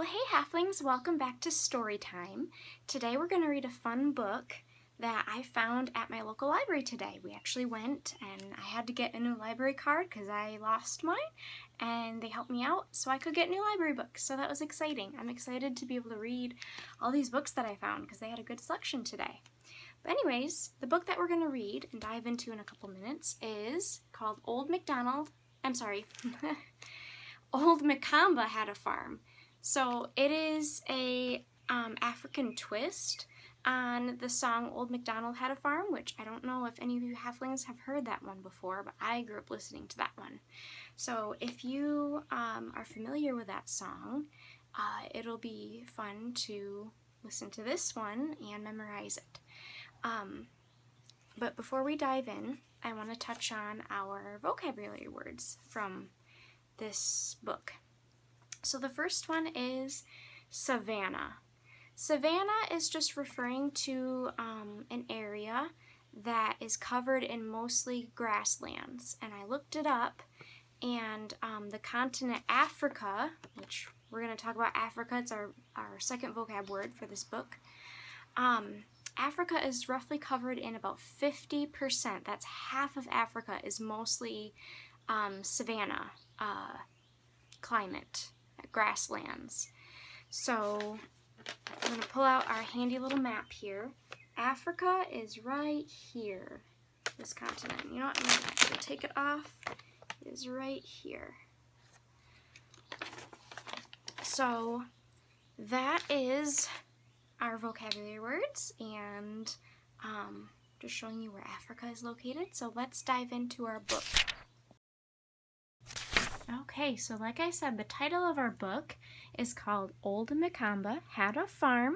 Well, hey halflings, welcome back to story time. Today we're going to read a fun book that I found at my local library today. We actually went and I had to get a new library card because I lost mine, and they helped me out so I could get new library books, so that was exciting. I'm excited to be able to read all these books that I found because they had a good selection today. But anyways, the book that we're going to read and dive into in a couple minutes is called Old Mikamba Had a Farm. So it is a African twist on the song Old MacDonald Had a Farm, which I don't know if any of you halflings have heard that one before, but I grew up listening to that one. So if you are familiar with that song, it'll be fun to listen to this one and memorize it. But before we dive in, I want to touch on our vocabulary words from this book. So the first one is savanna. Savanna is just referring to an area that is covered in mostly grasslands. And I looked it up, and the continent Africa, which we're going to talk about Africa, it's our second vocab word for this book. Africa is roughly covered in about 50%. That's half of Africa is mostly savanna climate, grasslands. So I'm going to pull out our handy little map here. Africa is right here, this continent. You know what, I'm going to actually take it off. It is right here. So that is our vocabulary words, and just showing you where Africa is located. So let's dive into our book. Okay, so like I said, the title of our book is called Old Mikamba Had a Farm.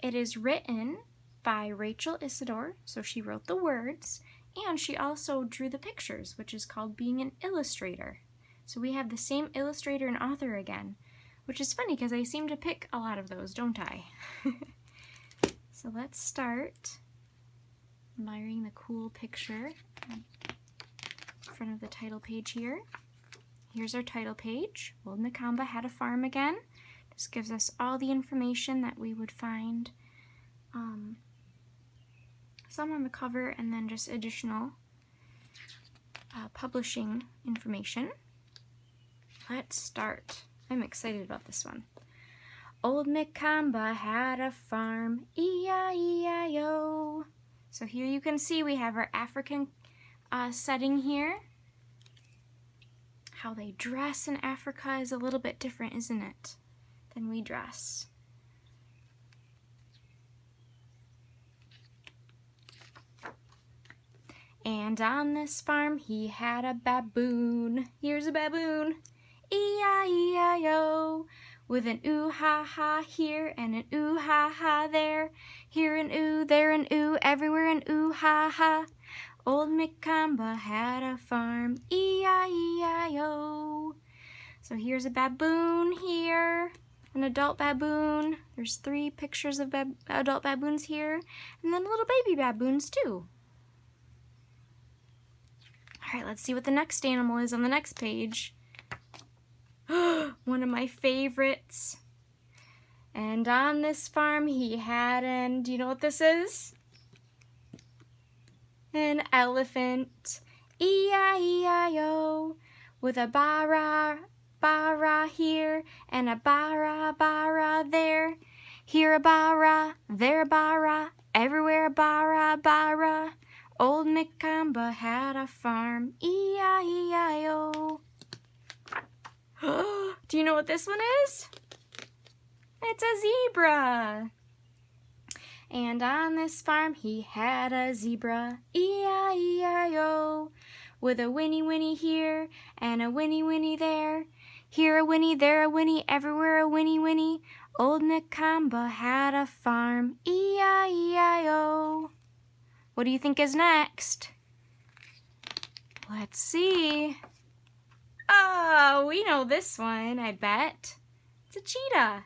It is written by Rachel Isidore, so she wrote the words, and she also drew the pictures, which is called being an illustrator. So we have the same illustrator and author again, which is funny because I seem to pick a lot of those, don't I? So let's start admiring the cool picture in front of the title page here. Here's our title page. Old Mikamba Had a Farm again. Just gives us all the information that we would find, some on the cover, and then just additional publishing information. Let's start. I'm excited about this one. Old Mikamba had a farm, E-I-E-I-O. So here you can see we have our African setting here. How they dress in Africa is a little bit different, isn't it, than we dress. And on this farm he had a baboon. Here's a baboon, E-I-E-I-O. With an ooh-ha-ha here and an ooh-ha-ha there. Here an ooh, there an ooh, everywhere an ooh-ha-ha. Old Mikamba had a farm, E-I-E-I-O. So here's a baboon here, an adult baboon. There's 3 pictures of adult baboons here, and then little baby baboons too. All right, let's see what the next animal is on the next page. One of my favorites. And on this farm he had do you know what this is? An elephant, E-I-E-I-O, with a bara here and a bara there. Here a bara, there a bara, everywhere a bara. Old Mikamba had a farm, E-I-E-I-O. Do you know what this one is? It's a zebra. And on this farm he had a zebra, E-I-E-I-O, with a whinny here and a whinny there. Here a whinny, there a whinny, everywhere a whinny. Old Mikamba had a farm, E-I-E-I-O. What do you think is next? Let's see. Oh, we know this one, I bet. It's a cheetah.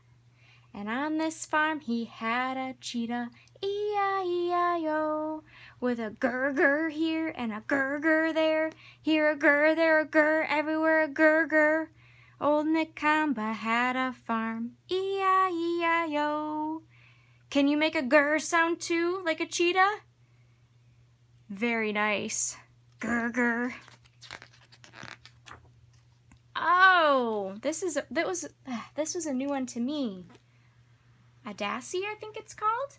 And on this farm he had a cheetah, E-I-E-I-O, with a gur here and a gur there. Here a gur, there a gur, everywhere a gur. Old Mikamba had a farm, E-I-E-I-O. Can you make a grr sound too, like a cheetah? Very nice. Grr, grr. Oh, this was a new one to me. A Dassy, I think it's called.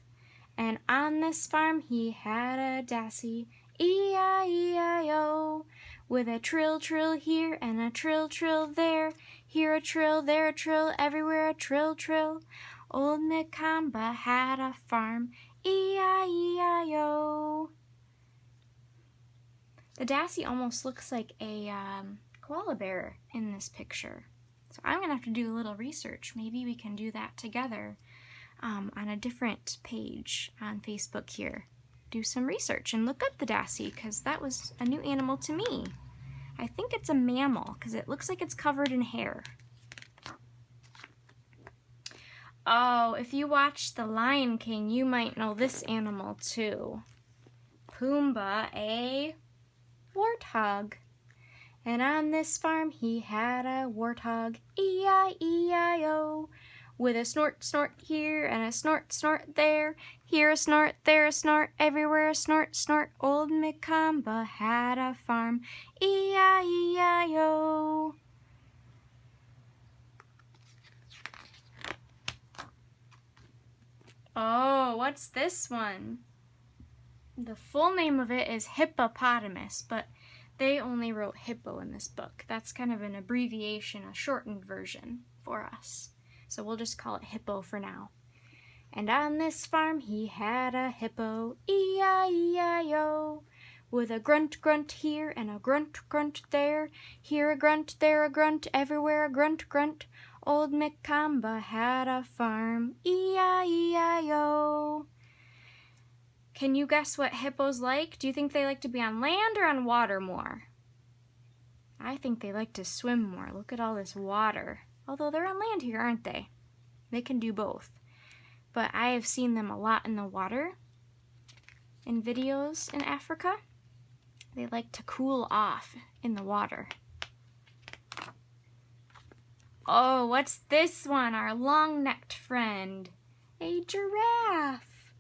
And on this farm he had a Dassy, E-I-E-I-O, with a trill trill here and a trill trill there, here a trill, there a trill, everywhere a trill trill. Old Mikamba had a farm, E-I-E-I-O. The Dassy almost looks like a koala bear in this picture. So I'm gonna have to do a little research. Maybe we can do that together on a different page on Facebook here. Do some research and look up the Dassy, because that was a new animal to me. I think it's a mammal because it looks like it's covered in hair. Oh, if you watch The Lion King, you might know this animal too. Pumbaa, a warthog. And on this farm he had a warthog, E-I-E-I-O, with a snort snort here and a snort snort there, here a snort, there a snort, everywhere a snort snort. Old Mikamba had a farm, E-I-E-I-O. Oh, what's this one? The full name of it is hippopotamus, but they only wrote hippo in this book. That's kind of an abbreviation, a shortened version for us. So we'll just call it hippo for now. And on this farm he had a hippo, E-I-E-I-O, with a grunt grunt here and a grunt grunt there, here a grunt, there a grunt, everywhere a grunt grunt. Old Mikamba had a farm, E-I-E-I-O. Can you guess what hippos like? Do you think they like to be on land or on water more? I think they like to swim more. Look at all this water. Although they're on land here, aren't they? They can do both. But I have seen them a lot in the water in videos in Africa. They like to cool off in the water. Oh, what's this one? Our long-necked friend. A giraffe.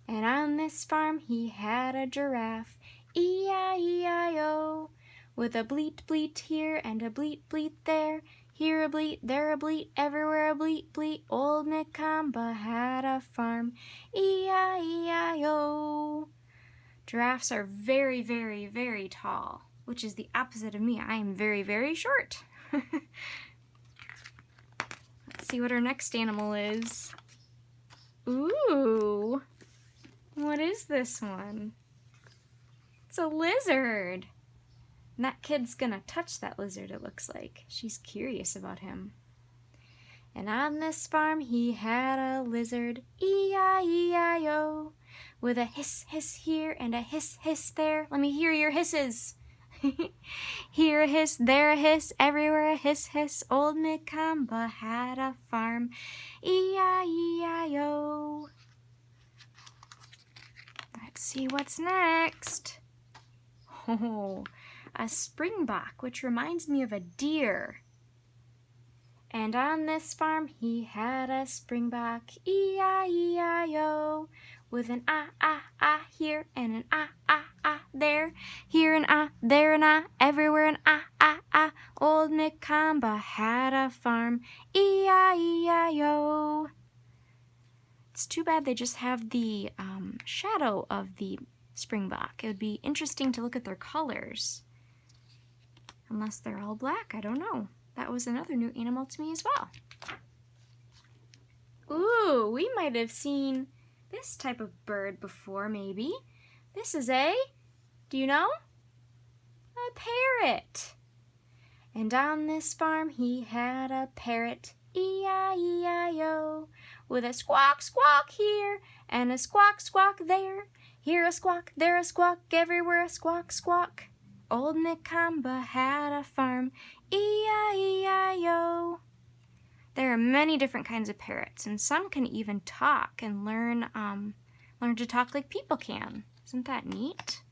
And on this farm he had a giraffe, E-I-E-I-O, with a bleat bleat here and a bleat bleat there, here a bleat, there a bleat, everywhere a bleat bleat. Old Mikamba had a farm, E-I-E-I-O. Giraffes are very, very, very tall, which is the opposite of me. I am very, very short. Let's see what our next animal is. Ooh, what is this one? It's a lizard. And that kid's gonna touch that lizard, it looks like. She's curious about him. And on this farm he had a lizard, E-I-E-I-O, with a hiss hiss here and a hiss hiss there. Let me hear your hisses. Here a hiss, there a hiss, everywhere a hiss hiss. Old Mikamba had a farm, E-I-E-I-O. Let's see what's next. Oh, a springbok, which reminds me of a deer. And on this farm he had a springbok, E-I-E-I-O, with an ah here and an ah there, here an there an everywhere an ah. Old Mikamba had a farm, E-I-E-I-O. It's too bad they just have the shadow of the springbok. It would be interesting to look at their colors. Unless they're all black, I don't know. That was another new animal to me as well. Ooh, we might have seen this type of bird before, maybe. This is do you know? A parrot. And on this farm he had a parrot, E-I-E-I-O, with a squawk squawk here and a squawk squawk there, here a squawk, there a squawk, everywhere a squawk squawk. Old Mikamba had a farm, E-I-E-I-O. There are many different kinds of parrots, and some can even talk and learn to talk like people can. Isn't that neat?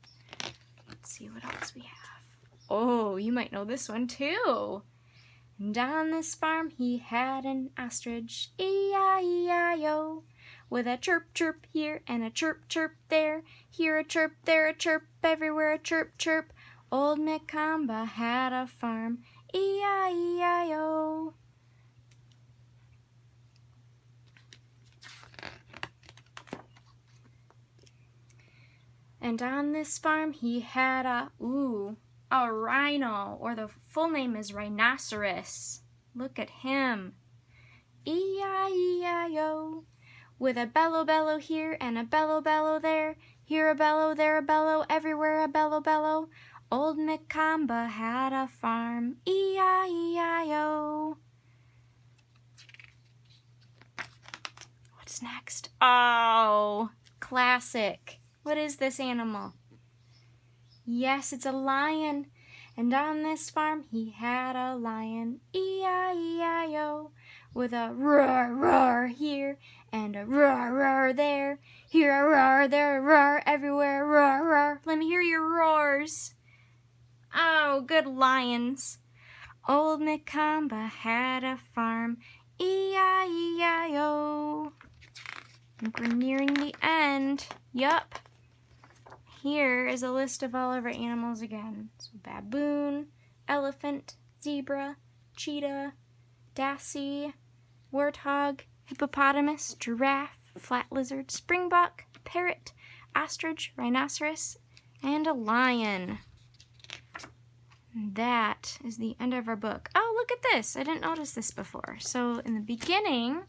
Let's see what else we have. Oh, you might know this one too. And on this farm he had an ostrich, E-I-E-I-O, with a chirp chirp here and a chirp chirp there, here a chirp, there a chirp, everywhere a chirp chirp. Old Mikamba had a farm, E-I-E-I-O. And on this farm he had a rhino, or the full name is rhinoceros. Look at him. E-I-E-I-O. With a bellow bellow here and a bellow bellow there, here a bellow, there a bellow, everywhere a bellow bellow. Old Mikamba had a farm, E-I-E-I-O. What's next? Oh, classic. What is this animal? Yes, it's a lion. And on this farm he had a lion, E-I-E-I-O, with a roar, roar here and a roar, roar there. Here a roar, there a roar, everywhere a roar, roar. Let me hear your roars. Oh, good lions. Old Mikamba had a farm, E-I-E-I-O. I think we're nearing the end. Yup. Here is a list of all of our animals again. So baboon, elephant, zebra, cheetah, dassy, warthog, hippopotamus, giraffe, flat lizard, springbok, parrot, ostrich, rhinoceros, and a lion. And that is the end of our book. Oh, look at this. I didn't notice this before. So in the beginning,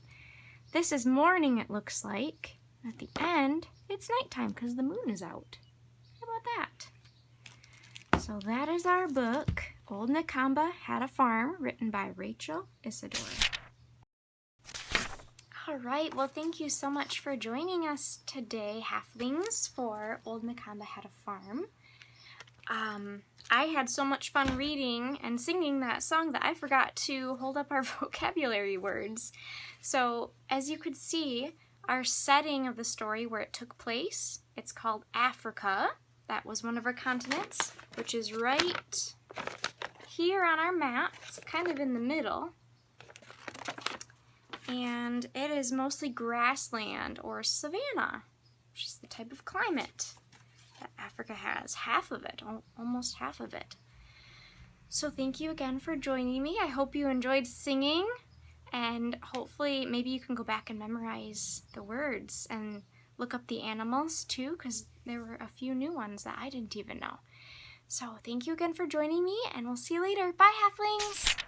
this is morning, it looks like. At the end, it's nighttime because the moon is out. How about that? So that is our book, Old Mikamba Had a Farm, written by Rachel Isidore. All right, well, thank you so much for joining us today, Halflings, for Old Mikamba Had a Farm. I had so much fun reading and singing that song that I forgot to hold up our vocabulary words. So, as you could see, our setting of the story where it took place, it's called Africa. That was one of our continents, which is right here on our map. It's kind of in the middle. And it is mostly grassland or savanna, which is the type of climate that Africa has. Half of it, almost half of it. So thank you again for joining me. I hope you enjoyed singing, and hopefully maybe you can go back and memorize the words and look up the animals too, because there were a few new ones that I didn't even know. So thank you again for joining me, and we'll see you later. Bye, Halflings!